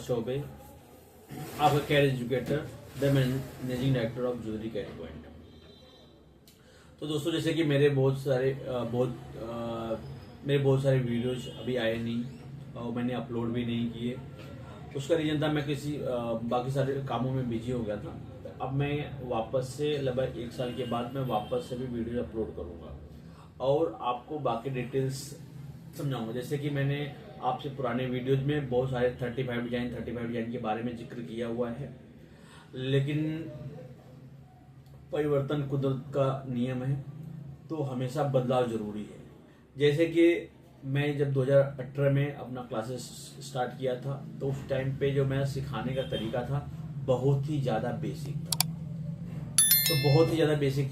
चौबे, आपका career educator, the managing director of jewellery CAD point. तो दोस्तों, जैसे कि मेरे बहुत सारे वीडियोज अभी आए नहीं और मैंने अपलोड भी नहीं किए। उसका रीजन था मैं किसी बाकी सारे कामों में बिजी हो गया था। अब मैं वापस से लगभग 1 साल के बाद मैं वापस से भी वीडियो अपलोड करूंगा और आपको बाकी डिटेल्स समझाऊंगा। जैसे कि मैंने आपसे पुराने वीडियोज में बहुत सारे 35 डिजाइन के बारे में जिक्र किया हुआ है, लेकिन परिवर्तन कुदरत का नियम है, तो हमेशा बदलाव जरूरी है। जैसे कि मैं जब 2018 में अपना क्लासेस स्टार्ट किया था, तो उस टाइम पे जो मेरा सिखाने का तरीका था बहुत ही ज़्यादा बेसिक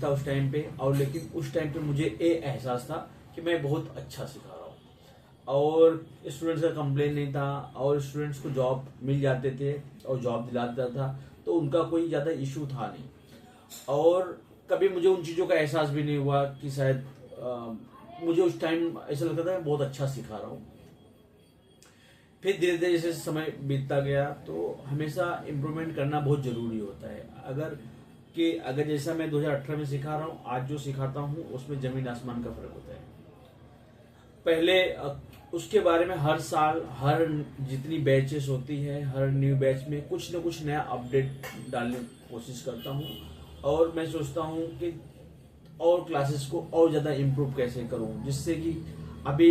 था, उस टाइम पे। और लेकिन उस टाइम पे मुझे ये एहसास था कि मैं बहुत अच्छा सिखा रहा हूँ और स्टूडेंट्स का कंप्लेन नहीं था और स्टूडेंट्स को जॉब मिल जाते थे और जॉब दिला देता था, तो उनका कोई ज़्यादा इशू था नहीं। और कभी मुझे उन चीज़ों का एहसास भी नहीं हुआ कि शायद मुझे उस टाइम ऐसा लगता था मैं बहुत अच्छा सिखा रहा हूँ। फिर धीरे धीरे जैसे समय बीतता गया, तो हमेशा इम्प्रूवमेंट करना बहुत ज़रूरी होता है। अगर जैसा मैं 2018 में सिखा रहा हूँ, आज जो सिखाता हूँ उसमें ज़मीन आसमान का फर्क होता है। पहले उसके बारे में हर साल हर जितनी बैचेस होती है, हर न्यू बैच में कुछ न कुछ नया अपडेट डालने की कोशिश करता हूँ और मैं सोचता हूँ कि और क्लासेस को और ज़्यादा इम्प्रूव कैसे करूँ, जिससे कि अभी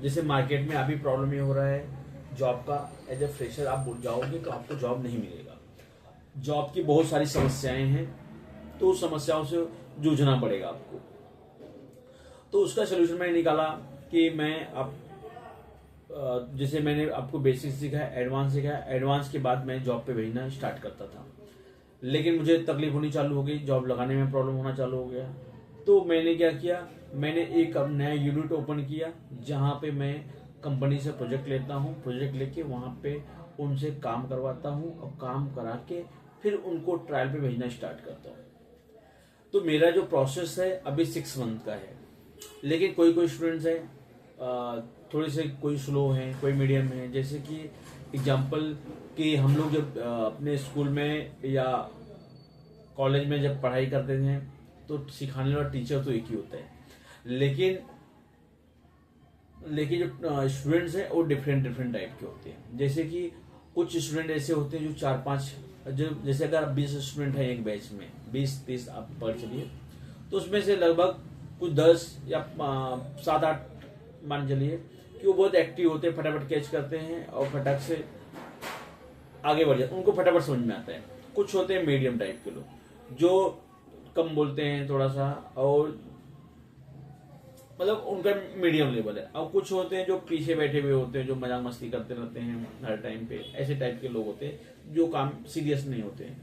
जैसे मार्केट में अभी प्रॉब्लम ये हो रहा है जॉब का। एज ए फ्रेशर आप जाओगे तो आपको जॉब नहीं मिलेगा। जॉब की बहुत सारी समस्याएं हैं, तो उस समस्याओं से जूझना पड़ेगा आपको। तो उसका सोल्यूशन मैंने निकाला कि मैं अब जैसे मैंने आपको बेसिक सिखाया, एडवांस सिखाया, एडवांस के बाद मैं जॉब पे भेजना स्टार्ट करता था। लेकिन मुझे तकलीफ होनी चालू हो गई, जॉब लगाने में प्रॉब्लम होना चालू हो गया। तो मैंने क्या किया, मैंने एक नया यूनिट ओपन किया जहाँ पे मैं कंपनी से प्रोजेक्ट लेता हूँ। प्रोजेक्ट लेके वहाँ पे उनसे काम करवाता हूँ और काम करा के फिर उनको ट्रायल पे भेजना स्टार्ट करता हूँ। तो मेरा जो प्रोसेस है अभी 6 मंथ का है। लेकिन कोई स्टूडेंट्स है थोड़े से, कोई स्लो हैं, कोई मीडियम है। जैसे कि एग्जांपल कि हम लोग जब अपने स्कूल में या कॉलेज में जब पढ़ाई करते थे तो सिखाने वाला टीचर तो एक ही होता है, लेकिन जो स्टूडेंट्स हैं वो डिफरेंट टाइप के होते हैं। जैसे कि कुछ स्टूडेंट ऐसे होते हैं जो 4-5, जैसे अगर 20 स्टूडेंट हैं एक बैच में, 20-30 आप पढ़ चलिए, तो उसमें से लगभग कुछ 10 या 7-8 मान चलिए कि वो बहुत एक्टिव होते हैं, फटाफट कैच करते हैं और फटाक से आगे बढ़ जाते हैं, उनको फटाफट समझ में आता है। कुछ होते हैं मीडियम टाइप के लोग जो कम बोलते हैं थोड़ा सा, और मतलब उनका मीडियम लेवल है। और कुछ होते हैं जो पीछे बैठे हुए होते हैं, जो मजाक मस्ती करते रहते हैं हर टाइम पे। ऐसे टाइप के लोग होते हैं जो काम सीरियस नहीं होते हैं।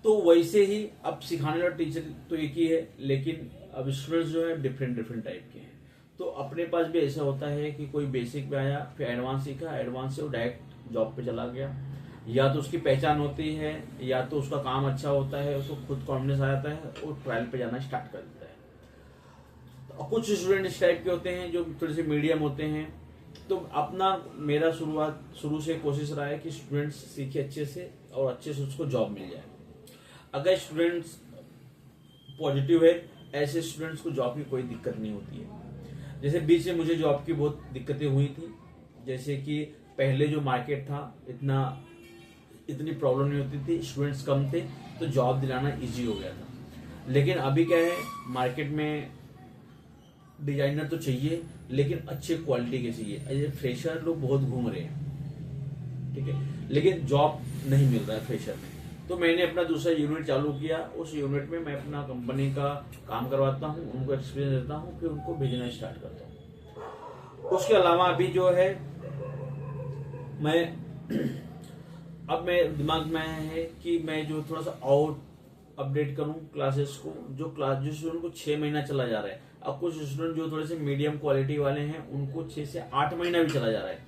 तो वैसे ही अब सिखाने वाला टीचर तो एक ही है, लेकिन अब स्टूडेंट्स जो है डिफरेंट टाइप के हैं। तो अपने पास भी ऐसा होता है कि कोई बेसिक में आया, फिर एडवांस सीखा, एडवांस से वो डायरेक्ट जॉब पे चला गया। या तो उसकी पहचान होती है, या तो उसका काम अच्छा होता है, उसको खुद कॉन्फिडेंस आ जाता है, वो ट्रायल पे जाना स्टार्ट कर देता है। और कुछ स्टूडेंट इस टाइप के होते हैं जो थोड़े से मीडियम होते हैं। तो मेरा शुरू से कोशिश रहा है कि स्टूडेंट्स सीखे अच्छे से और अच्छे से उसको जॉब मिल जाए। अगर स्टूडेंट्स पॉजिटिव है, ऐसे स्टूडेंट्स को जॉब की कोई दिक्कत नहीं होती है। जैसे बीच में मुझे जॉब की बहुत दिक्कतें हुई थी। जैसे कि पहले जो मार्केट था इतनी प्रॉब्लम नहीं होती थी, स्टूडेंट्स कम थे, तो जॉब दिलाना इजी हो गया था। लेकिन अभी क्या है, मार्केट में डिजाइनर तो चाहिए, लेकिन अच्छे क्वालिटी के चाहिए। ऐसे फ्रेशर लोग बहुत घूम रहे हैं, ठीक है, लेकिन जॉब नहीं मिल रहा है फ्रेशर में। तो मैंने अपना दूसरा यूनिट चालू किया। उस यूनिट में मैं अपना कंपनी का काम करवाता हूँ, उनको एक्सपीरियंस देता हूँ, फिर उनको भेजना स्टार्ट करता हूँ। उसके अलावा अभी जो है अब मैं दिमाग में है कि मैं जो थोड़ा सा और अपडेट करूं क्लासेस को। जो स्टूडेंट को 6 महीना चला जा रहा है, अब कुछ स्टूडेंट जो थोड़े से मीडियम क्वालिटी वाले हैं उनको 6 से 8 महीना भी चला जा रहा है।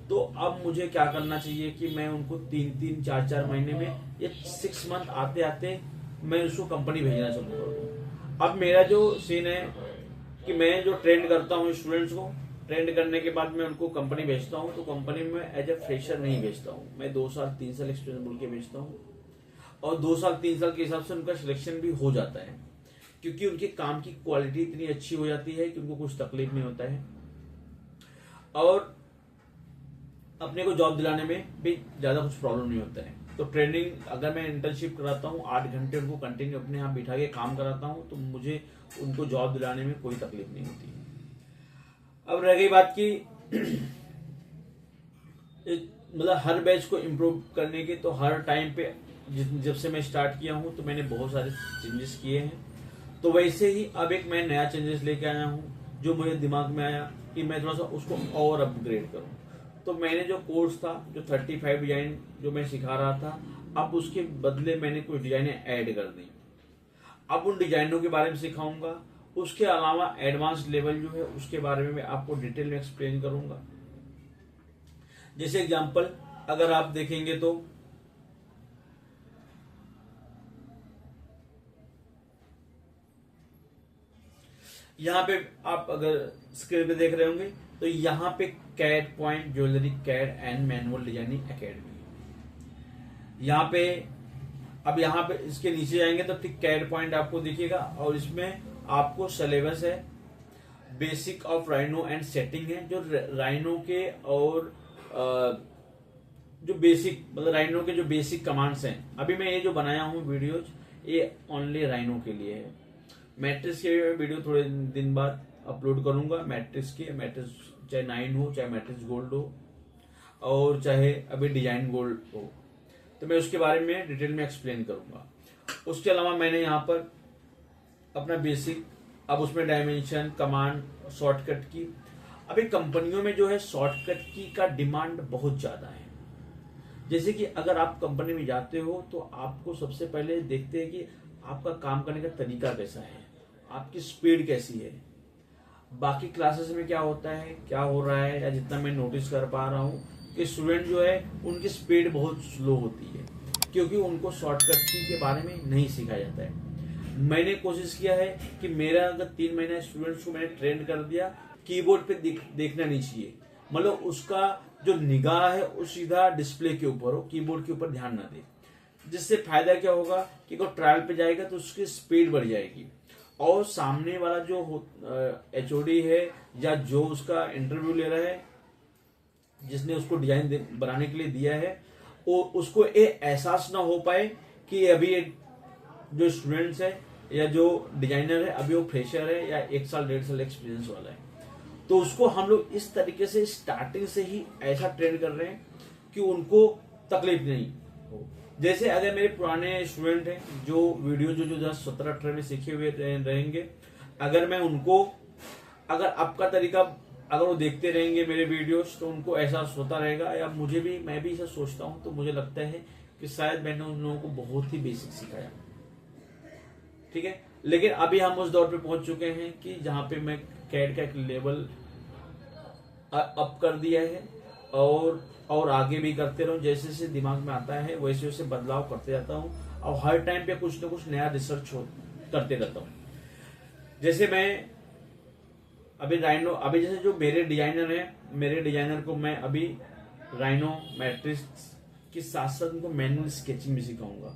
तो अब मुझे क्या करना चाहिए कि मैं उनको 3-3, 4-4 महीने में, ये 6 मंथ आते आते मैं उसको कंपनी भेजना शुरू कर दूँ। अब मेरा जो सीन है कि मैं जो ट्रेन करता हूँ स्टूडेंट्स को, ट्रेंड करने के बाद मैं उनको कंपनी भेजता हूँ, तो कंपनी में एज ए फ्रेशर नहीं भेजता हूँ, मैं 2 साल 3 साल एक्सपीरियंस बोल के भेजता हूँ। और 2 साल 3 साल के हिसाब से उनका सिलेक्शन भी हो जाता है, क्योंकि उनके काम की क्वालिटी इतनी अच्छी हो जाती है कि उनको कुछ तकलीफ नहीं होता है। और अपने को जॉब दिलाने में भी ज्यादा कुछ प्रॉब्लम नहीं होता है। तो ट्रेनिंग अगर मैं इंटर्नशिप कराता हूँ 8 घंटे उनको कंटिन्यू अपने यहाँ बिठा के काम कराता हूँ, तो मुझे उनको जॉब दिलाने में कोई तकलीफ नहीं होती। अब रह गई बात की मतलब हर बैच को इम्प्रूव करने की, तो हर टाइम पे जब से मैं स्टार्ट किया हूँ तो मैंने बहुत सारे चेंजेस किए हैं। तो वैसे ही अब एक मैं नया चेंजेस लेके आया हूँ, जो मुझे दिमाग में आया कि मैं थोड़ा सा उसको और अपग्रेड करूँ। तो मैंने जो कोर्स था, जो 35 डिजाइन जो मैं सिखा रहा था, अब उसके बदले मैंने कुछ डिजाइनें ऐड कर दी। अब उन डिजाइनों के बारे में सिखाऊंगा। उसके अलावा एडवांस लेवल जो है उसके बारे में मैं आपको डिटेल में एक्सप्लेन करूंगा। जैसे एग्जांपल अगर आप देखेंगे तो यहाँ पे आप अगर स्क्रीन पे देख रहे होंगे तो यहाँ पे CAD point jewellery CAD and manual designing academy, यहाँ पे अब यहाँ पे इसके नीचे जाएंगे तो ठीक कैड पॉइंट आपको दिखेगा, और इसमें आपको सिलेबस है, basic of rhino and setting है, जो राइनो के और जो बेसिक मतलब राइनो के जो बेसिक कमांड्स हैं। अभी मैं ये जो बनाया हूँ वीडियोज, ये ओनली राइनो के लिए है। मैट्रिक्स के वीडियो थोड़े दिन बाद अपलोड करूंगा। मैट्रिक्स की, मैट्रिक्स चाहे 9 हो, चाहे मैट्रिक्स गोल्ड हो, और चाहे अभी डिजाइन गोल्ड हो, तो मैं उसके बारे में डिटेल में एक्सप्लेन करूंगा। उसके अलावा मैंने यहाँ पर अपना बेसिक, अब उसमें डायमेंशन, कमांड, शॉर्टकट की। अभी कंपनियों में जो है शॉर्टकट की का डिमांड बहुत ज्यादा है। जैसे कि अगर आप कंपनी में जाते हो तो आपको सबसे पहले देखते हैं कि आपका काम करने का तरीका कैसा है, आपकी स्पीड कैसी है। बाकी क्लासेस में क्या होता है, क्या हो रहा है, या जितना मैं नोटिस कर पा रहा हूँ कि स्टूडेंट जो है उनकी स्पीड बहुत स्लो होती है, क्योंकि उनको शॉर्टकट की के बारे में नहीं सिखाया जाता है। मैंने कोशिश किया है कि मेरा अगर 3 महीने स्टूडेंट्स को मैंने ट्रेन कर दिया, कीबोर्ड पे देखना नहीं चाहिए, मतलब उसका जो निगाह है वो सीधा डिस्प्ले के ऊपर हो, कीबोर्ड के ऊपर ध्यान ना दे। जिससे फायदा क्या होगा कि अगर ट्रायल पे जाएगा तो उसकी स्पीड बढ़ जाएगी, और सामने वाला जो एचओडी है या जो उसका इंटरव्यू ले रहा है, जिसने उसको डिजाइन बनाने के लिए दिया है, वो उसको ये एहसास ना हो पाए कि अभी जो स्टूडेंट्स है या जो डिजाइनर है अभी वो फ्रेशर है या 1 साल 1.5 साल एक्सपीरियंस वाला है। तो उसको हम लोग इस तरीके से स्टार्टिंग से ही ऐसा ट्रेन कर रहे हैं कि उनको तकलीफ नहीं हो। जैसे अगर मेरे पुराने स्टूडेंट हैं जो वीडियो जो 17-18 में सीखे हुए रहेंगे, अगर मैं उनको, अगर आपका तरीका अगर वो देखते रहेंगे मेरे वीडियोस, तो उनको एहसास होता रहेगा, या मुझे भी, मैं भी ऐसा सोचता हूँ, तो मुझे लगता है कि शायद मैंने उन लोगों को बहुत ही बेसिक सिखाया। ठीक है, लेकिन अभी हम उस दौर पे पहुंच चुके हैं कि जहां पे मैं कैड का एक लेवल अप कर दिया है, और आगे भी करते रहूं। जैसे जैसे दिमाग में आता है वैसे वैसे बदलाव करते जाता हूं, और हर टाइम पे कुछ ना कुछ नया रिसर्च करते रहता हूं। जैसे मैं अभी राइनो, अभी जैसे जो मेरे डिजाइनर हैं, मेरे डिजाइनर को मैं अभी राइनो मैट्रिक्स के साथ साथ उनको मैनुअल स्केचिंग भी सिखाऊंगा,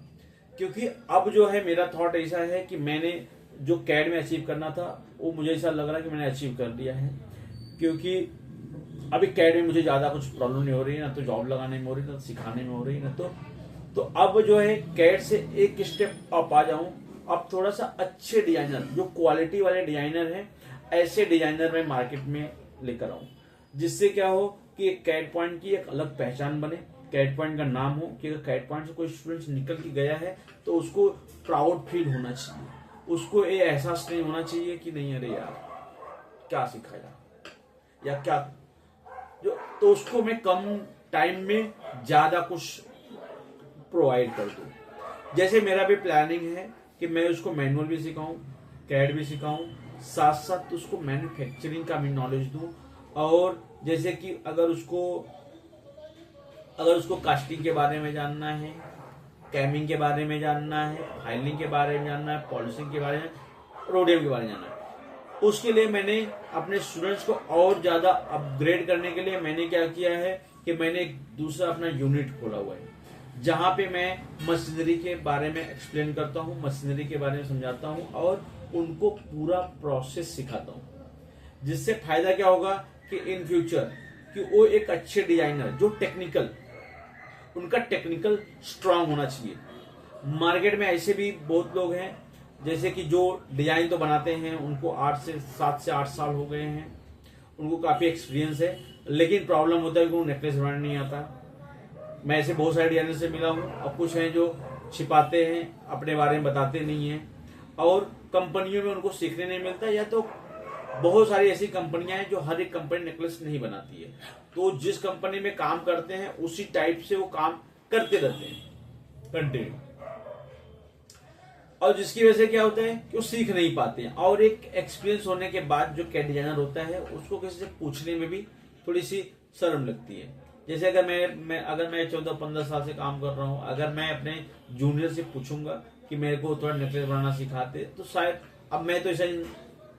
क्योंकि अब जो है मेरा थॉट ऐसा है कि मैंने जो कैड में अचीव करना था वो मुझे ऐसा लग रहा है कि मैंने अचीव कर लिया है। क्योंकि अभी कैड में मुझे ज्यादा कुछ प्रॉब्लम नहीं हो रही, ना तो जॉब लगाने में हो रही, ना तो सिखाने में हो रही, ना तो अब जो है कैड से एक स्टेप अप आ जाऊं। अब थोड़ा सा अच्छे डिजाइनर, जो क्वालिटी वाले डिजाइनर हैं, ऐसे डिजाइनर मैं मार्केट में लेकर आऊं, जिससे क्या हो कि एक कैड पॉइंट की एक अलग पहचान बने, कैड पॉइंट का नाम हो कि अगर कैड पॉइंट से कोई स्टूडेंट निकल के गया है तो उसको प्राउड फील होना चाहिए, उसको ये एहसास नहीं होना चाहिए कि नहीं अरे यार क्या सिखाया या क्या जो, तो उसको मैं कम टाइम में ज्यादा कुछ प्रोवाइड कर दूं। जैसे मेरा भी प्लानिंग है कि मैं उसको मैनुअल भी सिखाऊं, कैड भी सिखाऊं, साथ साथ उसको मैन्युफैक्चरिंग का भी नॉलेज दूं। और जैसे कि अगर उसको कास्टिंग के बारे में जानना है, कैमिंग के बारे में जानना है, फाइलिंग के बारे में जानना है, पॉलिशिंग के बारे में, रोडियम के बारे में जानना है, उसके लिए मैंने अपने स्टूडेंट्स को और ज्यादा अपग्रेड करने के लिए मैंने क्या किया है कि मैंने एक दूसरा अपना यूनिट खोला हुआ है, जहां पे मैं मशीनरी के बारे में एक्सप्लेन करता हूं, मशीनरी के बारे में समझाता हूं और उनको पूरा प्रोसेस सिखाता हूं। जिससे फायदा क्या होगा कि इन फ्यूचर कि वो एक अच्छे डिजाइनर जो टेक्निकल, उनका टेक्निकल स्ट्रांग होना चाहिए। मार्केट में ऐसे भी बहुत लोग हैं जैसे कि जो डिजाइन तो बनाते हैं, उनको 7 से 8 साल हो गए हैं, उनको काफी एक्सपीरियंस है, लेकिन प्रॉब्लम होता है कि उनको नेकलेस बनाना नहीं आता। मैं ऐसे बहुत सारे डिजाइनर से मिला हूँ। और कुछ हैं जो छिपाते हैं, अपने बारे में बताते नहीं हैं, और कंपनियों में उनको सीखने नहीं मिलता, या तो बहुत सारी ऐसी कंपनियां हैं जो हर एक कंपनी नेकलेस नहीं बनाती है, तो जिस कंपनी में काम करते हैं उसी टाइप से वो काम करते रहते हैं कंटिन्यू, और जिसकी वजह से क्या होता है कि वो सीख नहीं पाते हैं। और एक एक्सपीरियंस होने के बाद जो कैड डिजाइनर होता है उसको किसी से पूछने में भी थोड़ी सी शर्म लगती है। जैसे अगर मैं 14-15 साल से काम कर रहा हूँ, अगर मैं अपने जूनियर से पूछूंगा कि मेरे को थोड़ा नेकलेस बनाना सिखाते, तो शायद, अब मैं तो ऐसा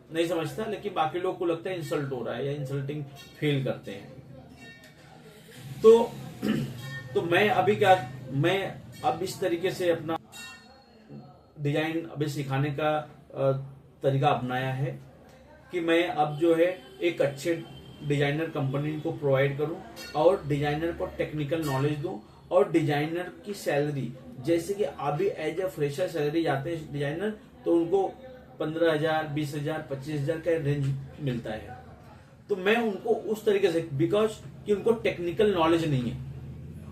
नहीं समझता, लेकिन बाकी लोग को लगता है इंसल्ट हो रहा है या इंसल्टिंग फील करते हैं। तो मैं अब इस तरीके से अपना डिजाइन अभी सिखाने का तरीका अपनाया है कि मैं अब जो है एक अच्छे डिजाइनर कंपनी को प्रोवाइड करूं और डिजाइनर को टेक्निकल नॉलेज दूं, और डिजाइनर की सैलरी, जैसे कि अभी एज ए फ्रेशर सैलरी जाते हैं डिजाइनर, तो उनको 15,000, 20,000, 25,000 का रेंज मिलता है। तो मैं उनको उस तरीके से, बिकॉज कि उनको टेक्निकल नॉलेज नहीं है,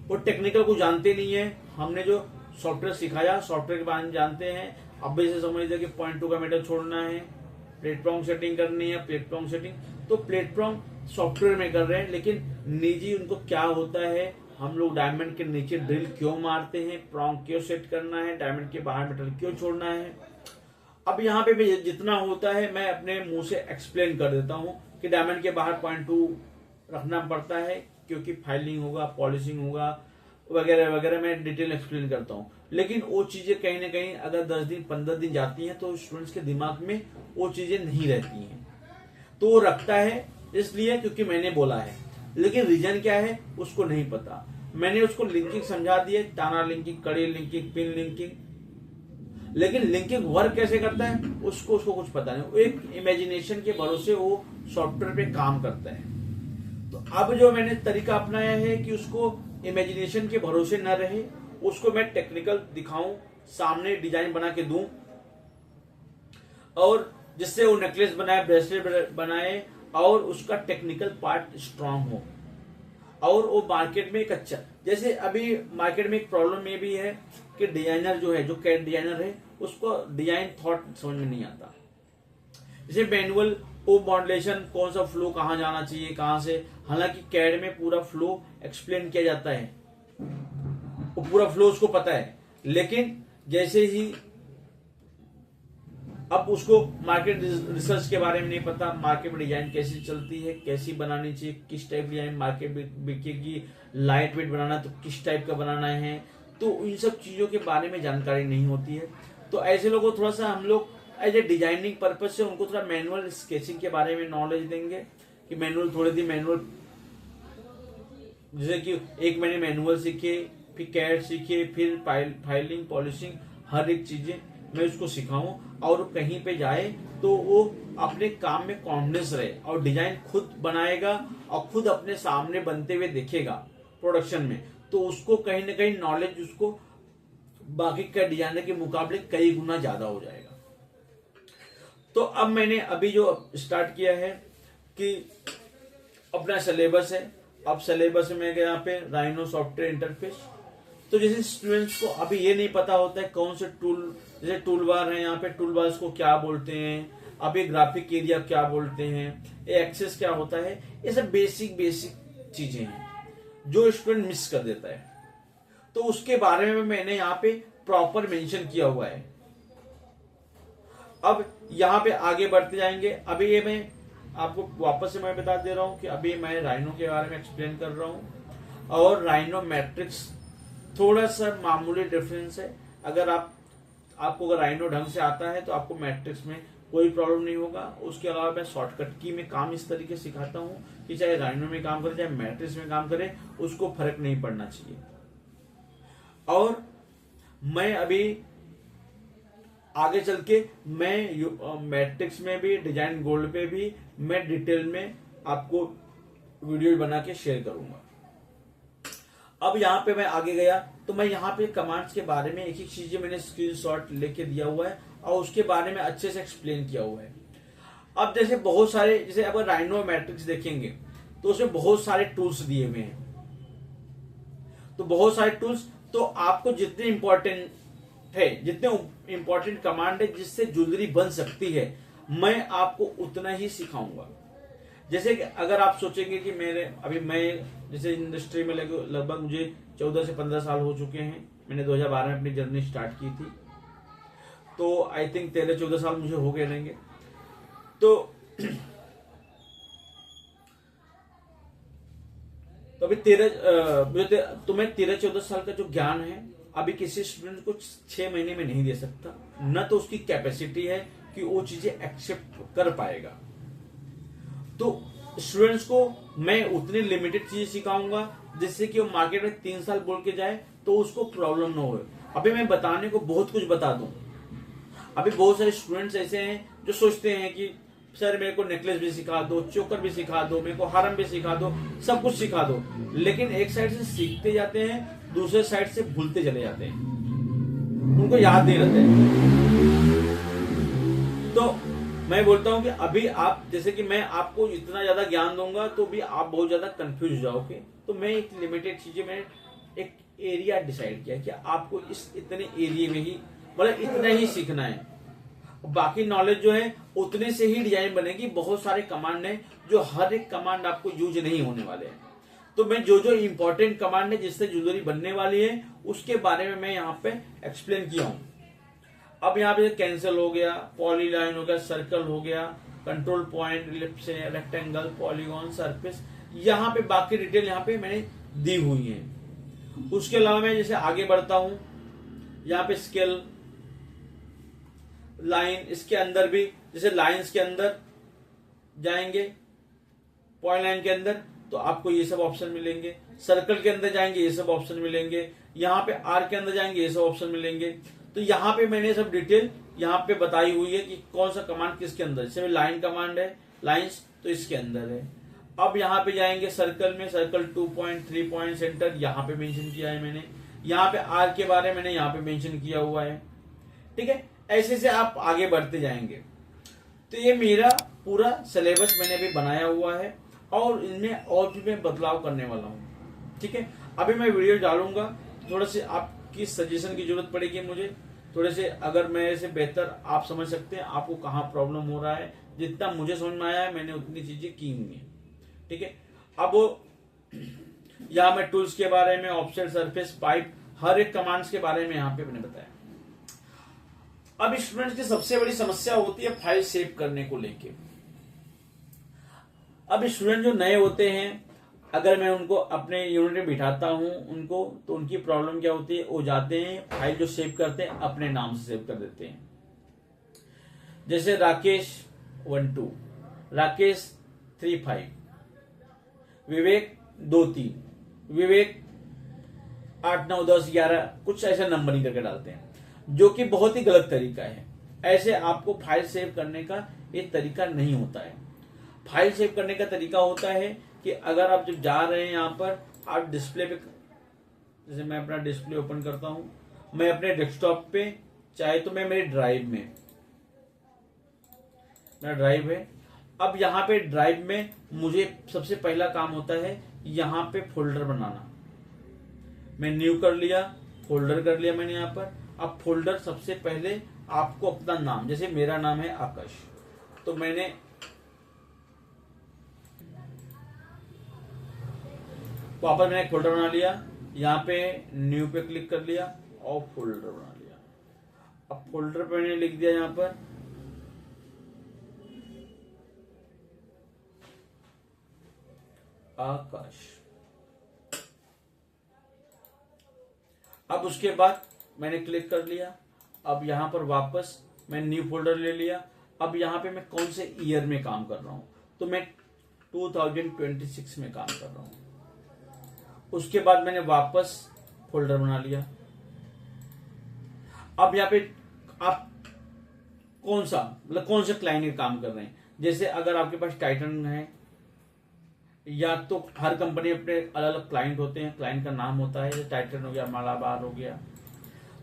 वो टेक्निकल को जानते नहीं है। हमने जो सॉफ्टवेयर सिखाया, सॉफ्टवेयर के बारे में जानते हैं। अब से समझ लीजिए कि 0.2 का मीटर छोड़ना है, प्लेटफॉर्म सेटिंग करनी है, प्लेटफॉर्म सेटिंग तो प्लेटफॉर्म सॉफ्टवेयर में कर रहे हैं, लेकिन निजी उनको क्या होता है, हम लोग डायमंड के नीचे ड्रिल क्यों मारते हैं, प्रॉन्ग क्यों सेट करना है, डायमंड के बाहर मेटल क्यों छोड़ना है। अब यहाँ पे भी जितना होता है मैं अपने मुंह से एक्सप्लेन कर देता हूँ कि डायमंड के बाहर 0.2 रखना पड़ता है, क्योंकि फाइलिंग होगा, पॉलिशिंग होगा, वगैरह वगैरह, मैं डिटेल एक्सप्लेन करता हूँ। लेकिन वो चीजें कहीं ना कहीं अगर 10 दिन 15 दिन जाती हैं तो स्टूडेंट्स के दिमाग में वो चीजें नहीं रहती हैं, तो वो रखता है इसलिए क्योंकि मैंने बोला है, लेकिन रीजन क्या है उसको नहीं पता। मैंने उसको लिंकिंग समझा दिए, टाना लिंकिंग, कड़ी लिंकिंग, पिन लिंकिंग, लेकिन लिंकिंग वर्क कैसे करता है उसको कुछ पता नहीं। वो एक इमेजिनेशन के भरोसे वो सॉफ्टवेयर पे काम करता है। तो अब जो मैंने तरीका अपनाया है कि उसको इमेजिनेशन के भरोसे न रहे, उसको मैं टेक्निकल दिखाऊं, सामने डिजाइन बना के दूं, और जिससे वो नेकलेस बनाए, ब्रेसलेट बनाए, और उसका टेक्निकल पार्ट स्ट्रांग हो, और वो मार्केट में एक अच्छा, जैसे अभी मार्केट में एक प्रॉब्लम ये भी है कि डिजाइनर जो है, जो कैड डिजाइनर है, उसको डिजाइन थॉट समझ में नहीं आता। जैसे मैनुअल वो मॉड्यूलेशन, कौन सा फ्लो कहाँ जाना चाहिए, कहाँ से, हालांकि कैड में पूरा फ्लो एक्सप्लेन किया जाता है, वो पूरा फ्लो उसको पता है, लेकिन जैसे ही अब उसको मार्केट रिसर्च के बारे में नहीं पता, मार्केट में डिजाइन कैसी चलती है, कैसी बनानी चाहिए, किस टाइप डिजाइन मार्केट में बिकेगी, लाइट वेट बनाना तो किस टाइप का बनाना है, तो इन सब चीजों के बारे में जानकारी नहीं होती है। तो ऐसे लोगों को थोड़ा सा हम लोग एज ए डिजाइनिंग पर्पज से उनको थोड़ा मैनुअल स्केचिंग के बारे में नॉलेज देंगे कि मैनुअल, थोड़े दिन मैनुअल, जैसे कि एक महीने मैनुअल सीखे, फिर कैड सीखे, फिर फाइलिंग, पॉलिशिंग, हर एक चीजें मैं उसको सिखाऊं, और कहीं पे जाए तो वो अपने काम में कॉन्फिडेंस रहे, और डिजाइन खुद बनाएगा और खुद अपने सामने बनते हुए देखेगा प्रोडक्शन में, तो उसको कहीं ना कहीं नॉलेज उसको बाकी का डिजाइनर के मुकाबले कई गुना ज्यादा हो जाएगा। तो अब मैंने अभी जो स्टार्ट किया है कि अपना सिलेबस है, अब सिलेबस में यहाँ पे राइनो सॉफ्टवेयर इंटरफेस, तो जैसे स्टूडेंट्स को अभी ये नहीं पता होता है कौन से टूल, जैसे टूल बार है, यहाँ पे टूल बार्स को क्या बोलते हैं, अभी ग्राफिक एरिया क्या बोलते हैं, एक्सेस क्या होता है, ये सब बेसिक चीजें हैं जो स्टूडेंट मिस कर देता है। तो उसके बारे में मैंने यहाँ पे प्रॉपर मेंशन किया हुआ है। अब यहाँ पे आगे बढ़ते जाएंगे। अभी ये मैं आपको वापस से मैं बता दे रहा हूँ कि अभी मैं राइनो के बारे में एक्सप्लेन कर रहा हूँ, और राइनो मैट्रिक्स थोड़ा सा मामूली डिफरेंस है। अगर आपको अगर राइनो ढंग से आता है तो आपको मैट्रिक्स में कोई प्रॉब्लम नहीं होगा। उसके अलावा मैं शॉर्टकट की में काम इस तरीके से सिखाता हूँ कि चाहे राइनो में काम करे चाहे मैट्रिक्स में काम करे, उसको फर्क नहीं पड़ना चाहिए। और मैं अभी आगे चल के मैं मैट्रिक्स में भी, डिजाइन गोल्ड पे भी मैं डिटेल में आपको वीडियो बना के शेयर करूंगा। अब यहाँ पे मैं आगे गया तो मैं यहाँ पे कमांड्स के बारे में एक एक चीजें मैंने स्क्रीनशॉट लेके दिया हुआ है और उसके बारे में अच्छे से एक्सप्लेन किया हुआ है। अब जैसे बहुत सारे, जैसे अगर राइनो मैट्रिक्स देखेंगे तो उसमें बहुत सारे टूल्स दिए हुए हैं। तो बहुत सारे टूल्स, तो आपको जितने इंपॉर्टेंट है, जितने इंपॉर्टेंट कमांड है जिससे ज्वेलरी बन सकती है, मैं आपको उतना ही सिखाऊंगा। जैसे कि अगर आप सोचेंगे कि मैं जैसे इंडस्ट्री में लगभग मुझे 14 से 15 साल हो चुके हैं। मैंने 2012 में अपनी जर्नी स्टार्ट की थी, तो आई थिंक 13-14 साल मुझे हो गए रहेंगे। तो अभी तुम्हें 13-14 साल का जो ज्ञान है अभी किसी स्टूडेंट को 6 महीने में नहीं दे सकता, न तो उसकी कैपेसिटी है कि वो चीजें एक्सेप्ट कर पाएगा। तो स्टूडेंट्स को मैं उतनी लिमिटेड चीजें सिखाऊंगा जिससे कि वो मार्केट में 3 साल बोल के जाए तो उसको प्रॉब्लम ना हो। अभी मैं बताने को बहुत कुछ बता दूं। अभी बहुत सारे स्टूडेंट्स ऐसे हैं जो सोचते हैं कि सर मेरे को नेकलेस भी सिखा दो, चोकर भी सिखा दो, मेरे को हारम भी सिखा दो, सब कुछ सिखा दो, लेकिन एक साइड से सीखते जाते हैं, दूसरे साइड से भूलते चले जाते हैं, उनको याद नहीं रहता है। तो मैं बोलता हूं कि अभी आप, जैसे कि मैं आपको इतना ज्यादा ज्ञान दूंगा तो भी आप बहुत ज्यादा कंफ्यूज हो जाओगे। तो मैं एक लिमिटेड चीजें, मैं एक एरिया डिसाइड किया कि आपको इस इतने एरिया में ही, मतलब इतना ही सीखना है। बाकी नॉलेज जो है उतने से ही डिजाइन बनेगी। बहुत सारे कमांड है जो हर एक कमांड आपको यूज नहीं होने वाले हैं। तो मैं जो जो इंपॉर्टेंट कमांड है जिससे ज्वेलरी बनने वाली है उसके बारे में मैं यहाँ पे एक्सप्लेन किया हूं। अब यहाँ पे कैंसल हो गया, पॉलीलाइन हो गया, सर्कल हो गया, control point, ellipse, rectangle, polygon, surface, यहाँ पे बाकी डिटेल यहाँ पे मैंने दी हुई है। उसके अलावा मैं जैसे आगे बढ़ता हूं, यहाँ पे स्केल, लाइन, इसके अंदर भी जैसे लाइंस के अंदर जाएंगे, पॉइंट लाइन के अंदर तो आपको ये सब ऑप्शन मिलेंगे, सर्कल के अंदर जाएंगे ये सब ऑप्शन मिलेंगे, यहाँ पे आर के अंदर जाएंगे ये सब ऑप्शन मिलेंगे। तो यहाँ पे मैंने सब डिटेल यहाँ पे बताई हुई है कि कौन सा कमांड किसके अंदर। जैसे लाइन कमांड है, लाइंस तो इसके अंदर है। अब यहाँ पे जाएंगे सर्कल में, सर्कल 2 पॉइंट, 3 पॉइंट, सेंटर यहाँ पे मेंशन किया है मैंने। यहाँ पे आर के बारे में मैंने यहाँ पे मेंशन किया हुआ है। ठीक है, ऐसे से आप आगे बढ़ते जाएंगे। तो ये मेरा पूरा सिलेबस मैंने अभी बनाया हुआ है और इनमें और भी मैं बदलाव करने वाला हूँ। ठीक है, अभी मैं वीडियो डालूंगा, थोड़ा से आपकी सजेशन की जरूरत पड़ेगी मुझे, थोड़े से अगर मेरे से बेहतर आप समझ सकते हैं आपको कहाँ प्रॉब्लम हो रहा है। जितना मुझे समझ में आया है मैंने उतनी चीजें की हुई है। ठीक है, अब यहाँ मैं टूल्स के बारे में, ऑफसेट, सरफेस, पाइप, हर एक कमांड्स के बारे में यहाँ पे मैंने बताया। अब स्टूडेंट्स की सबसे बड़ी समस्या होती है फाइल सेव करने को लेके। अब स्टूडेंट जो नए होते हैं, अगर मैं उनको अपने यूनिट में बिठाता हूं उनको, तो उनकी प्रॉब्लम क्या होती है, वो जाते हैं फाइल जो सेव करते हैं अपने नाम से सेव कर देते हैं। जैसे राकेश 12, राकेश 35, विवेक 23, विवेक 8, 9, 10, 11, कुछ ऐसा नंबरिंग करके डालते हैं, जो कि बहुत ही गलत तरीका है। ऐसे आपको फाइल सेव करने का एक तरीका नहीं होता है। फाइल सेव करने का तरीका होता है कि अगर आप जब जा रहे हैं यहाँ पर, आप डिस्प्ले पे, जैसे मैं अपना डिस्प्ले ओपन करता हूं, मैं अपने डेस्कटॉप पे, चाहे तो मैं मेरे ड्राइव में, मेरा ड्राइव है। अब यहाँ पे ड्राइव में मुझे सबसे पहला काम होता है यहाँ पे फोल्डर बनाना। मैं न्यू कर लिया, फोल्डर कर लिया मैंने यहाँ पर। अब फोल्डर सबसे पहले आपको अपना नाम, जैसे मेरा नाम है आकाश, तो मैंने वापस मैंने एक फोल्डर बना लिया, यहाँ पे न्यू पे क्लिक कर लिया और फोल्डर बना लिया। अब फोल्डर पे मैंने लिख दिया यहाँ पर आकाश। अब उसके बाद मैंने क्लिक कर लिया। अब यहां पर वापस मैं न्यू फोल्डर ले लिया। अब यहाँ पे मैं कौन से ईयर में काम कर रहा हूँ, तो मैं 2026 में काम कर रहा हूँ। उसके बाद मैंने वापस फोल्डर बना लिया। अब यहाँ पे आप कौन सा मतलब कौन से क्लाइंट के काम कर रहे हैं, जैसे अगर आपके पास टाइटन है, या तो हर कंपनी अपने अलग अलग क्लाइंट होते हैं, क्लाइंट का नाम होता है, जैसे टाइटन हो गया, मालाबार हो गया,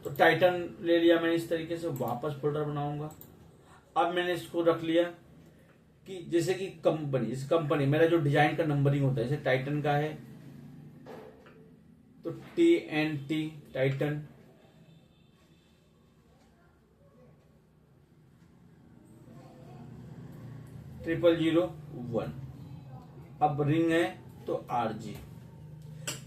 तो टाइटन ले लिया मैंने इस तरीके से, वापस फोल्डर बनाऊंगा। अब मैंने इसको रख लिया कि जैसे कि कंपनी, इस कंपनी मेरा जो डिजाइन का नंबरिंग होता है, जैसे टाइटन का है तो TNT टाइटन, ट्रिपल 001। अब रिंग है तो RG,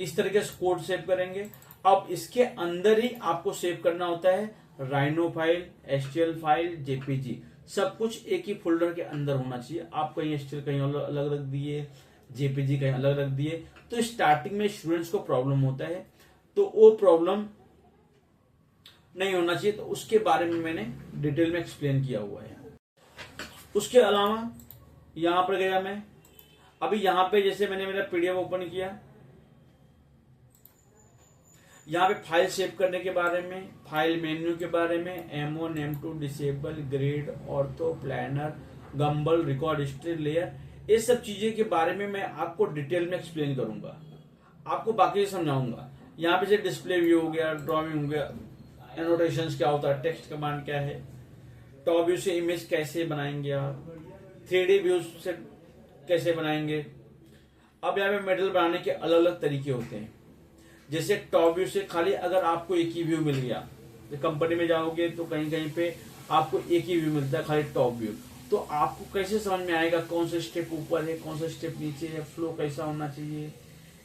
इस तरीके से कोड सेव करेंगे। अब इसके अंदर ही आपको सेव करना होता है rhino file, STL file, JPG, सब कुछ एक ही फोल्डर के अंदर होना चाहिए। आप कहीं STL कहीं अलग रख दिए, JPG कहीं अलग रख दिए, तो स्टार्टिंग में स्टूडेंट्स को प्रॉब्लम होता है, तो वो प्रॉब्लम नहीं होना चाहिए। तो उसके बारे में मैंने डिटेल में एक्सप्लेन किया हुआ है। उसके अलावा यहां पर गया मैं, अभी यहां पे जैसे मैंने मेरा PDF ओपन किया, यहाँ पे फाइल सेव करने के बारे में, फाइल मेन्यू के बारे में, M1 M2 disable, grid, ortho, planar, gumball, record history, layer, ये सब चीजें के बारे में मैं आपको डिटेल में एक्सप्लेन करूंगा, आपको बाकी समझाऊंगा। यहाँ पे से डिस्प्ले व्यू हो गया, ड्राइंग हो गया, एनोटेशंस क्या होता है, टेक्स्ट कमांड क्या है, टॉप व्यू से इमेज कैसे बनाएंगे आप, 3D व्यू से कैसे बनाएंगे। अब यहाँ पे मेटल बनाने के अलग अलग तरीके होते हैं, जैसे टॉप व्यू से खाली अगर आपको एक ही व्यू मिल गया, तो कंपनी में जाओगे तो कहीं कहीं पे आपको एक ही व्यू मिलता है, खाली टॉप व्यू, तो आपको कैसे समझ में आएगा कौन सा स्टेप ऊपर है, कौन सा स्टेप नीचे है, फ्लो कैसा होना चाहिए,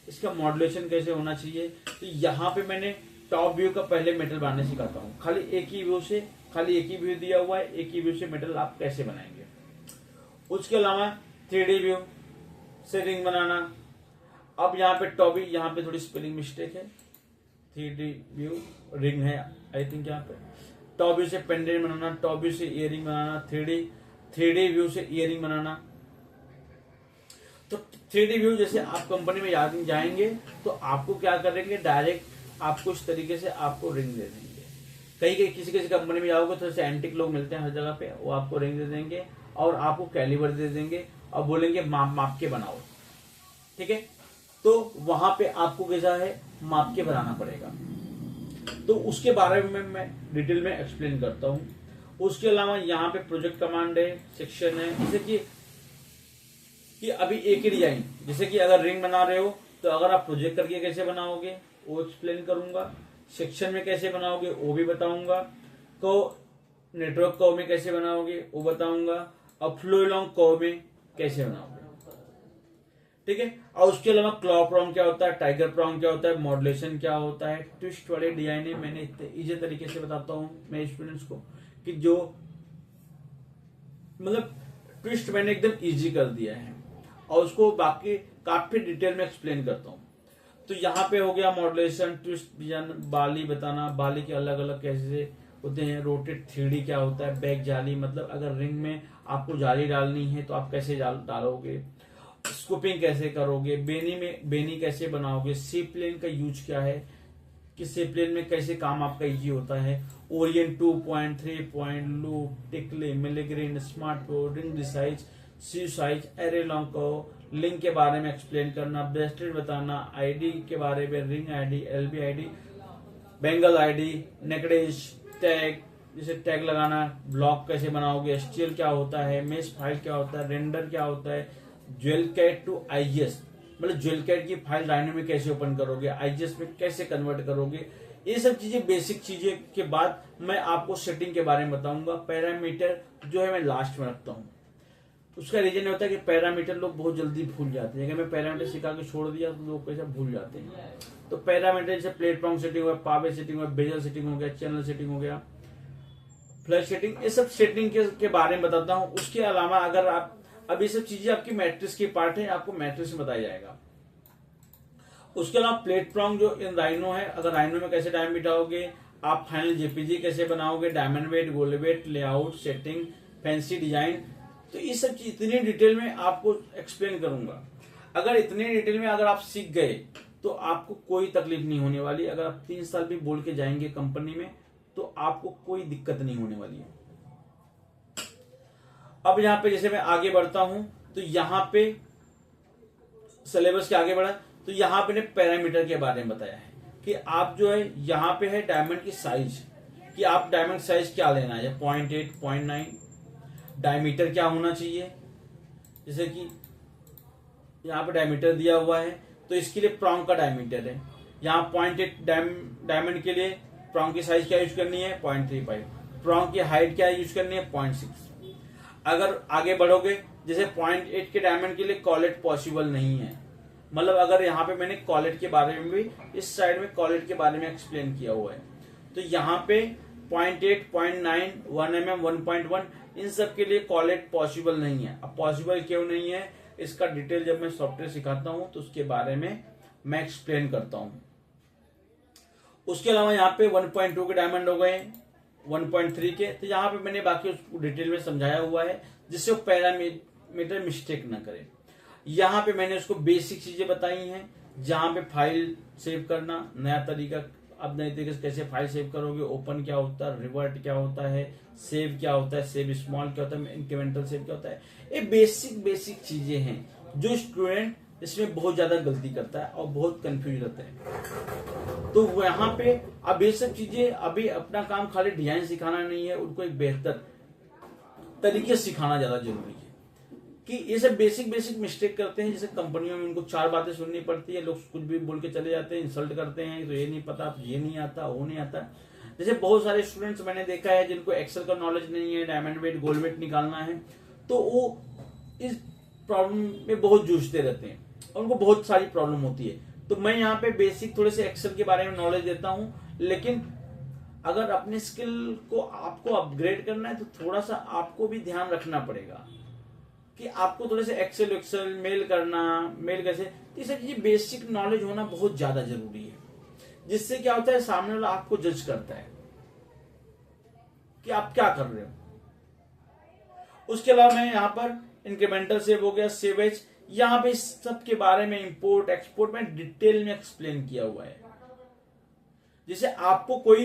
इसका मॉड्यूलेशन कैसे होना चाहिए। तो यहाँ पे मैंने टॉप व्यू का पहले मेटल बनाने सिखाता हूँ, खाली एक ही व्यू से, खाली एक ही व्यू दिया हुआ है, एक ही व्यू से मेटल आप कैसे बनाएंगे। उसके अलावा 3D व्यू से रिंग बनाना। अब यहाँ पे टॉप व्यू, यहाँ पे थोड़ी स्पेलिंग मिस्टेक है, 3D व्यू रिंग है आई थिंक यहाँ पे। टॉप व्यू से पेंडेंट बनाना, टॉप व्यू से इयरिंग बनाना, 3D व्यू से इयरिंग बनाना। तो 3D व्यू जैसे आप कंपनी में जाएंगे तो आपको क्या करेंगे, डायरेक्ट आपको इस तरीके से आपको रिंग दे देंगे। कहीं किसी किसी कंपनी में जाओगे तो जैसे एंटिक लोग मिलते हैं हर जगह पे, वो आपको रिंग दे देंगे और आपको कैलिबर दे देंगे और बोलेंगे माप के बनाओ, ठीक है। तो वहां पे आपको कैसा है, माप के बनाना पड़ेगा। तो उसके बारे में मैं डिटेल में एक्सप्लेन करता हूं। उसके अलावा यहाँ पे प्रोजेक्ट कमांड है, सेक्शन है, जैसे कि अभी एक ही डिजाइन, जैसे कि अगर रिंग बना रहे हो तो अगर आप प्रोजेक्ट करके कैसे बनाओगे वो एक्सप्लेन करूंगा, सेक्शन में कैसे बनाओगे वो भी बताऊंगा, को नेटवर्क कर्व में कैसे बनाओगे वो बताऊंगा, और फ्लो अलोंग कर्व में कैसे बनाओगे, ठीक है। और उसके अलावा क्लॉ प्रॉन्ग क्या होता है, टाइगर प्रॉन्ग क्या होता है, मॉड्यूलेशन क्या होता है, ट्विस्ट वाले डिजाइन मैंने इतने इजी तरीके से बताता हूं मैं स्टूडेंट्स को, कि जो मतलब ट्विस्ट मैंने एकदम इजी कर दिया है और उसको बाकी काफी डिटेल में एक्सप्लेन करता हूं। तो यहाँ पे हो गया मॉड्यूलेशन, ट्विस्ट, बाली बताना, बाली के अलग अलग कैसे होते हैं, रोटेट 3D क्या होता है, बैक जाली, मतलब अगर रिंग में आपको जाली डालनी है तो आप कैसे डालोगे, स्कूपिंग कैसे करोगे, बेनी कैसे बनाओगे, सी प्लेन का यूज क्या है, कि सी प्लेन में कैसे काम आपका इजी होता है, ओरिएंट 2.3 पॉइंट, लूप, टिकले, मिलीग्रीन, smart code, ring size, C size, array long को, लिंक के बारे में एक्सप्लेन करना, ब्रेसलेट बताना, आईडी के बारे में, ring ID, LB ID, bangle ID, नेकडेज, टैग, जैसे टैग लगाना, ब्लॉक कैसे बनाओगे, एसटीएल क्या होता है, मेश फाइल क्या होता है, रेंडर क्या होता है, ज्वेल कैट टू आईजीएस, मतलब ज्वेल कैट की फाइल डायनो में कैसे ओपन करोगे, आईजीएस में कैसे कन्वर्ट करोगे, ये सब चीजें बेसिक चीजें के बाद मैं आपको सेटिंग के बारे में बताऊंगा। पैरामीटर जो है मैं लास्ट में रखता हूँ, उसका रीजन होता है कि पैरामीटर लोग बहुत जल्दी भूल जाते हैं, अगर मैं पैरामीटर सिखा के छोड़ दिया तो लोग कैसे भूल जाते हैं। तो पैरामीटर जैसे प्लेटफॉर्म सेटिंग हो गया, पावे सेटिंग हो गया, बेजल सेटिंग हो गया, चैनल सेटिंग हो गया, फ्लैश सेटिंग, ये सब सेटिंग के बारे में बताता हूँ। उसके अलावा अगर आप अब ये सब चीजें आपकी मैट्रिक्स की पार्ट है, आपको मैट्रिक्स में बताया जाएगा। उसके अलावा प्लेटफॉर्म जो इन राइनो है, अगर राइनो में कैसे टाइम बिठाओगे, आप फाइनल जेपीजी कैसे बनाओगे, diamond weight, gold weight, layout, setting, fancy design, तो ये सब चीज इतनी डिटेल में आपको एक्सप्लेन करूंगा। अगर इतने डिटेल में अगर आप सीख गए तो आपको कोई तकलीफ नहीं होने वाली। अगर आप 3 साल भी बोल के जाएंगे कंपनी में तो आपको कोई दिक्कत नहीं होने वाली है। अब यहाँ पे जैसे मैं आगे बढ़ता हूं तो यहाँ पे सिलेबस के आगे बढ़ा तो यहाँ पे ने पैरामीटर के बारे में बताया है कि आप जो है यहाँ पे है डायमंड की साइज, कि आप डायमंड साइज क्या लेना है, 0.8, 0.9, डायमीटर क्या होना चाहिए। जैसे कि यहाँ पे डायमीटर दिया हुआ है तो इसके लिए प्रॉन्ग का डायमीटर है, यहाँ 0.8 डायमंड के लिए प्रॉन्ग की साइज क्या यूज करनी है, 0.35, प्रॉन्ग की हाइट क्या यूज करनी है, 0.6। अगर आगे बढ़ोगे जैसे 0.8 के डायमंड के लिए कॉलेट पॉसिबल नहीं है, मतलब अगर यहाँ पे मैंने कॉलेट के बारे में भी इस साइड में कॉलेट के बारे में एक्सप्लेन किया हुआ है, तो यहाँ पे 0.8, 0.9, 1 mm, 1.1 इन सब के लिए कॉलेट पॉसिबल नहीं है। अब पॉसिबल क्यों नहीं है इसका डिटेल जब मैं सॉफ्टवेयर सिखाता हूँ तो उसके बारे में मैं एक्सप्लेन करता हूँ। उसके अलावा यहाँ पे 1.2 के डायमंड हो गए, 1.3 के, तो यहाँ पे मैंने बाकी उसको डिटेल में समझाया हुआ है जिससे वो पैरामीटर मिस्टेक ना करे। यहाँ पे मैंने उसको बेसिक चीजें बताई हैं, जहां पे फाइल सेव करना, नया तरीका, अब नए तरीके से कैसे फाइल सेव करोगे, ओपन क्या होता है, रिवर्ट क्या होता है, सेव क्या होता है, सेव स्मॉल क्या होता है, इंक्रीमेंटल सेव क्या होता है। ये बेसिक चीजें हैं जो स्टूडेंट इसमें बहुत ज्यादा गलती करता है और बहुत कंफ्यूज रहता है। तो वहां पे अब ये सब चीजें, अभी अपना काम खाली डिजाइन सिखाना नहीं है, उनको एक बेहतर तरीके से सिखाना ज्यादा जरूरी है। कि ये सब बेसिक मिस्टेक करते हैं, जैसे कंपनियों में उनको 4 बातें सुननी पड़ती है, लोग कुछ भी बोल के चले जाते हैं, इंसल्ट करते हैं, तो ये नहीं पता, ये नहीं आता, वो नहीं आता। जैसे बहुत सारे स्टूडेंट्स मैंने देखा है जिनको एक्सेल का नॉलेज नहीं है, डायमंड वेट, गोल्ड वेट निकालना है, तो वो इस प्रॉब्लम में बहुत जूझते रहते हैं और उनको बहुत सारी प्रॉब्लम होती है। तो मैं यहाँ पे बेसिक थोड़े से एक्सेल के बारे में नॉलेज देता हूँ, लेकिन अगर अपने स्किल को आपको अपग्रेड करना है तो थोड़ा सा आपको भी ध्यान रखना पड़ेगा कि आपको थोड़े से एक्सेल मेल करना, मेल कैसे, ये सब चीजें बेसिक नॉलेज होना बहुत ज्यादा जरूरी है। जिससे क्या होता है, सामने वाला आपको जज करता है कि आप क्या कर रहे हो। उसके अलावा मैं यहाँ पर इंक्रीमेंटल सेव हो गया, सेव एज, यहाँ पे इस सब के बारे में इंपोर्ट एक्सपोर्ट में डिटेल में एक्सप्लेन किया हुआ है, जिससे आपको कोई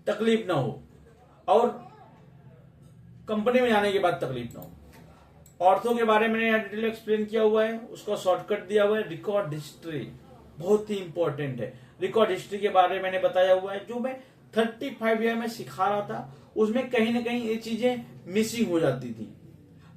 तकलीफ ना हो और कंपनी में जाने के बाद तकलीफ ना हो। ऑर्थो के बारे में यहाँ डिटेल एक्सप्लेन किया हुआ है, उसका शॉर्टकट दिया हुआ है। रिकॉर्ड हिस्ट्री बहुत ही इंपॉर्टेंट है, रिकॉर्ड हिस्ट्री के बारे में मैंने बताया हुआ है। जो मैं 35 ईयर में सिखा रहा था उसमें कहीं ना कहीं ये चीजें मिसिंग हो जाती थी,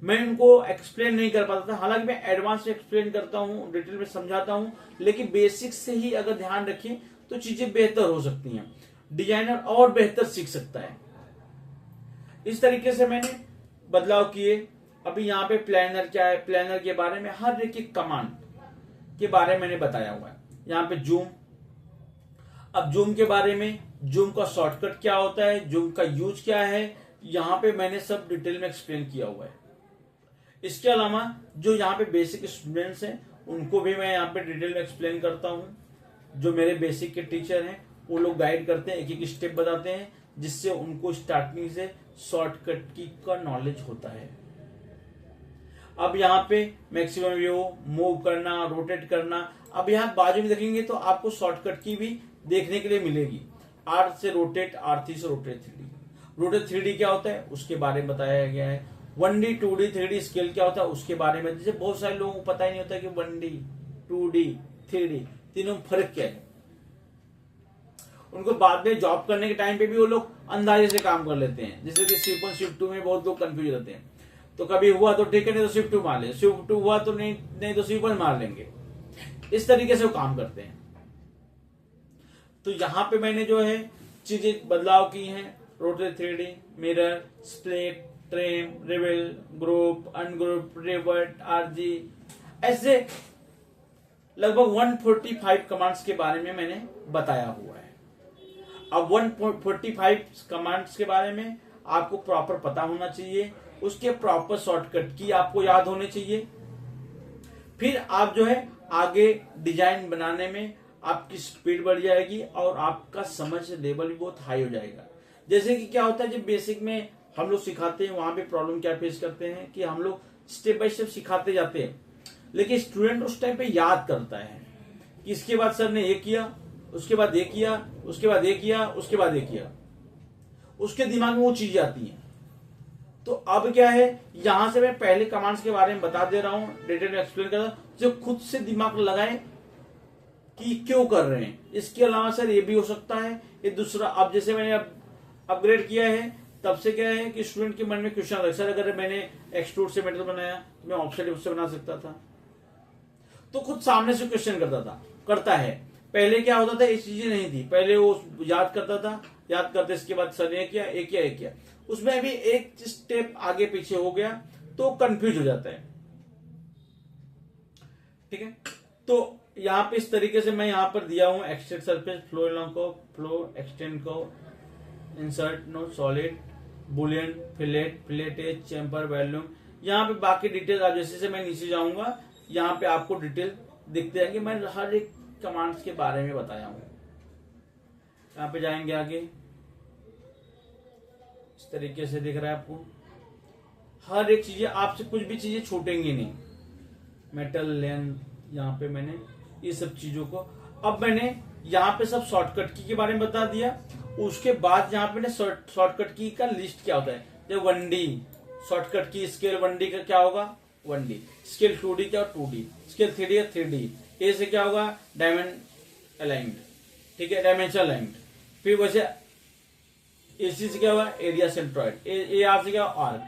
मैं उनको एक्सप्लेन नहीं कर पाता था। हालांकि मैं एडवांस में एक्सप्लेन करता हूँ, डिटेल में समझाता हूँ, लेकिन बेसिक से ही अगर ध्यान रखें तो चीजें बेहतर हो सकती हैं, डिजाइनर और बेहतर सीख सकता है। इस तरीके से मैंने बदलाव किए। अभी यहाँ पे प्लानर क्या है, प्लानर के बारे में हर एक कमांड के बारे में मैंने बताया हुआ है। यहाँ पे जूम, अब जूम के बारे में, जूम का शॉर्टकट क्या होता है, जूम का यूज क्या है, यहाँ पे मैंने सब डिटेल में एक्सप्लेन किया हुआ है। इसके अलावा जो यहाँ पे बेसिक स्टूडेंट्स हैं उनको भी मैं यहाँ पे डिटेल में एक्सप्लेन करता हूँ। जो मेरे बेसिक के टीचर हैं वो लोग गाइड करते हैं, एक स्टेप बताते हैं, जिससे उनको स्टार्टिंग से शॉर्टकट की का नॉलेज होता है। अब यहाँ पे मैक्सिमम व्यू, मूव करना, रोटेट करना, अब यहाँ बाजू में देखेंगे तो आपको शॉर्टकट की भी देखने के लिए मिलेगी। R से रोटेट, R3 से रोटेट 3D। रोटेट 3D क्या होता है उसके बारे में बताया गया है। 1D 2D 3D स्केल क्या होता है उसके बारे में, जैसे बहुत सारे लोगों को पता ही नहीं होता कि 1D 2D 3D तीनों में फर्क क्या है। उनको बाद में जॉब करने के टाइम पे भी वो लोग अंदाजे से काम कर लेते हैं, जैसे कि शिफ्ट 1 शिफ्ट 2 में बहुत लोग कंफ्यूज रहते हैं। तो कभी हुआ तो ठीक है, नहीं तो शिफ्ट 2 मार ले, शिफ्ट 2 हुआ तो नहीं तो शिफ्ट 1 मार लेंगे। इस तरीके से वो काम करते हैं। तो यहाँ पे मैंने जो है चीजें बदलाव की हैं, rotate 3D, mirror, split, ट्रेम, रिवेल, group, ungroup, revert, RG, ऐसे लगभग 145 कमांड्स के बारे में मैंने बताया हुआ है। अब 145 कमांड्स के बारे में आपको प्रॉपर पता होना चाहिए, उसके प्रॉपर शॉर्टकट की आपको याद होने चाहिए। फिर आप जो है आगे डिजाइन बनाने में आपकी स्पीड बढ़ जाएगी और आपका समझ लेवल भी बहुत हाई हो जाएगा। जैसे कि क्या होता है, जब बेसिक में हम लोग सिखाते हैं वहां पे प्रॉब्लम क्या फेस करते हैं कि हम लोग स्टेप बाय स्टेप सिखाते जाते हैं, लेकिन स्टूडेंट उस टाइम पे याद करता है कि इसके बाद सर ने ये किया, उसके बाद ये किया, उसके बाद ये किया, उसके बाद ये किया, उसके दिमाग में वो चीजें आती हैं। तो अब क्या है, यहां से मैं पहले कमांड्स के बारे में बता दे रहा हूं, डिटेल में एक्सप्लेन कर रहा हूं, जो खुद से दिमाग लगाए कि क्यों कर रहे हैं। इसके अलावा सर ये भी हो सकता है, ये दूसरा, अब जैसे मैंने अपग्रेड किया है तब से क्या है कि स्टूडेंट के मन में क्वेश्चन आता है, सर अगर मैंने एक्सट्रूड से मेटल बनाया तो मैं ऑक्साइड से बना सकता था। तो खुद सामने से क्वेश्चन करता है। पहले क्या होता था, ये चीजें नहीं थी, पहले वो याद करता था, याद करते इसके बाद सर ने किया, एक किया, एक किया, उसमें अभी एक स्टेप आगे पीछे हो गया तो कंफ्यूज हो जाता है। ठीक है, तो यहां पे इस तरीके से मैं यहां पर दिया हूं एक्सटेंड सरफेस, फ्लो एलॉन्ग को, फ्लो एक्सटेंड को, insert no solid, boolean, fillet, fillet edge, chamfer, volume. यहाँ पे बाकी डिटेल आप जैसे से मैं नीचे जाऊंगा यहाँ पे आपको डिटेल दिखते जाएंगे। मैं हर एक कमांड्स के बारे में बताया हूं। यहाँ पे जाएंगे आगे, इस तरीके से दिख रहा है आपको हर एक चीजें, आपसे कुछ भी चीजें छूटेंगी नहीं। मेटल लेंथ, यहाँ पे मैंने ये सब चीजों को, अब मैंने यहाँ पे सब शॉर्टकट की के बारे में बता दिया। उसके बाद यहाँ पे शॉर्टकट की का लिस्ट क्या होता है, जब 1D शॉर्टकट की स्केल 1D का क्या होगा 1D, स्केल 2D क्या 2D, स्केल 3D का 3D, ए से क्या होगा डायमेंड अलाइंड, ठीक है, डायमेंशन अलाइंड। फिर वैसे एसी से क्या होगा एरिया सेंट्रॉइड, ए आर से क्या आर्क।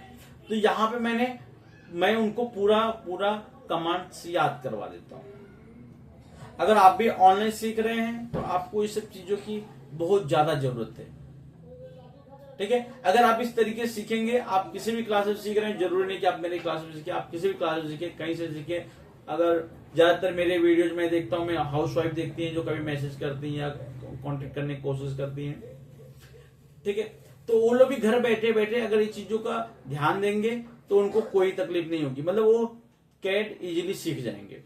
तो यहाँ पे मैं उनको पूरा कमांड्स याद करवा देता हूँ। अगर आप भी ऑनलाइन सीख रहे हैं तो आपको इस सब चीजों की बहुत ज्यादा जरूरत है। ठीक है, अगर आप इस तरीके से सीखेंगे, आप किसी भी क्लास में सीख रहे हैं, जरूरी नहीं कि आप मेरे क्लास में सीखे, आप किसी भी क्लास में सीखे, कहीं से सीखे। अगर ज्यादातर मेरे वीडियोज में देखता हूं, मैं हाउस वाइफ देखती हैं जो कभी मैसेज करती हैं या कांटेक्ट करने की कोशिश करती हैं। ठीक है, तो वो लोग भी घर बैठे बैठे अगर ये चीजों का ध्यान देंगे तो उनको कोई तकलीफ नहीं होगी, मतलब वो कैड इजीली सीख जाएंगे।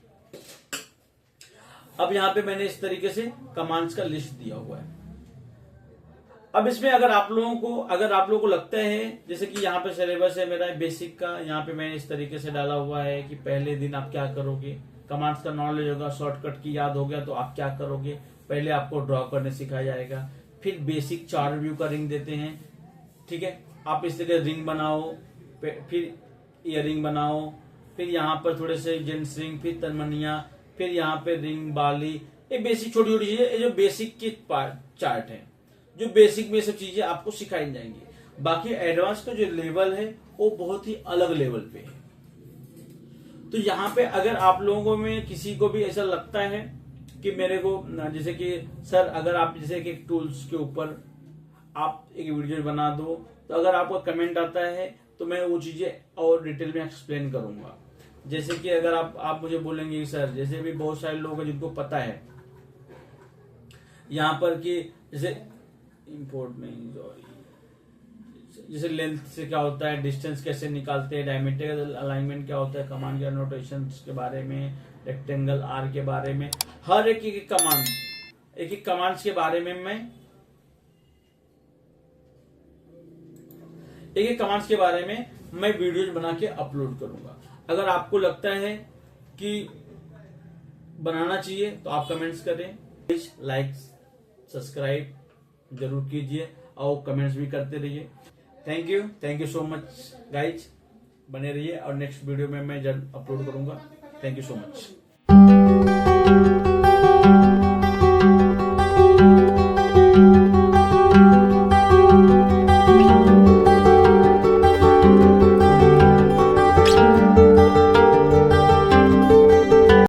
अब यहाँ पे मैंने इस तरीके से कमांड्स का लिस्ट दिया हुआ है। अब इसमें अगर आप लोगों को लगता है, जैसे कि यहाँ पे सिलेबस है मेरा बेसिक का, यहाँ पे मैंने इस तरीके से डाला हुआ है कि पहले दिन आप क्या करोगे, कमांड्स का नॉलेज होगा, शॉर्टकट की याद हो गया तो आप क्या करोगे, पहले आपको ड्रॉ करने सिखाया जाएगा, फिर बेसिक 4 व्यू का रिंग देते हैं। ठीक है, आप इस तरह रिंग बनाओ, फिर ईयरिंग बनाओ, फिर यहाँ पर थोड़े से जेंट्स रिंग, फिर तनमनिया, फिर यहाँ पे रिंग बाली, ये बेसिक छोटी छोटी चीजें, जो बेसिक के चार्ट है, जो बेसिक में सब चीजें आपको सिखाई जाएंगी। बाकी एडवांस का जो लेवल है वो बहुत ही अलग लेवल पे है। तो यहाँ पे अगर आप लोगों में किसी को भी ऐसा लगता है कि मेरे को, जैसे कि सर अगर आप जैसे कि टूल्स के ऊपर आप एक वीडियो बना दो, तो अगर आपको कमेंट आता है तो मैं वो चीजें और डिटेल में एक्सप्लेन करूंगा। जैसे कि अगर आप मुझे बोलेंगे सर, जैसे भी बहुत सारे लोग हैं जिनको पता है यहाँ पर कि जैसे इंपोर्ट में, जैसे लेंथ से क्या होता है, डिस्टेंस कैसे निकालते हैं, डायमीटर अलाइनमेंट क्या होता है, कमांड के नोटेशन के बारे में, रेक्टेंगल आर के बारे में, हर एक कमांड्स के बारे में मैं एक कमांड्स के बारे में मैं वीडियोज बना के अपलोड करूंगा। अगर आपको लगता है कि बनाना चाहिए तो आप कमेंट्स करें, लाइक सब्सक्राइब जरूर कीजिए और कमेंट्स भी करते रहिए। Thank you so much guys, बने रहिए और नेक्स्ट वीडियो में मैं जल्द अपलोड करूंगा। Thank you so much.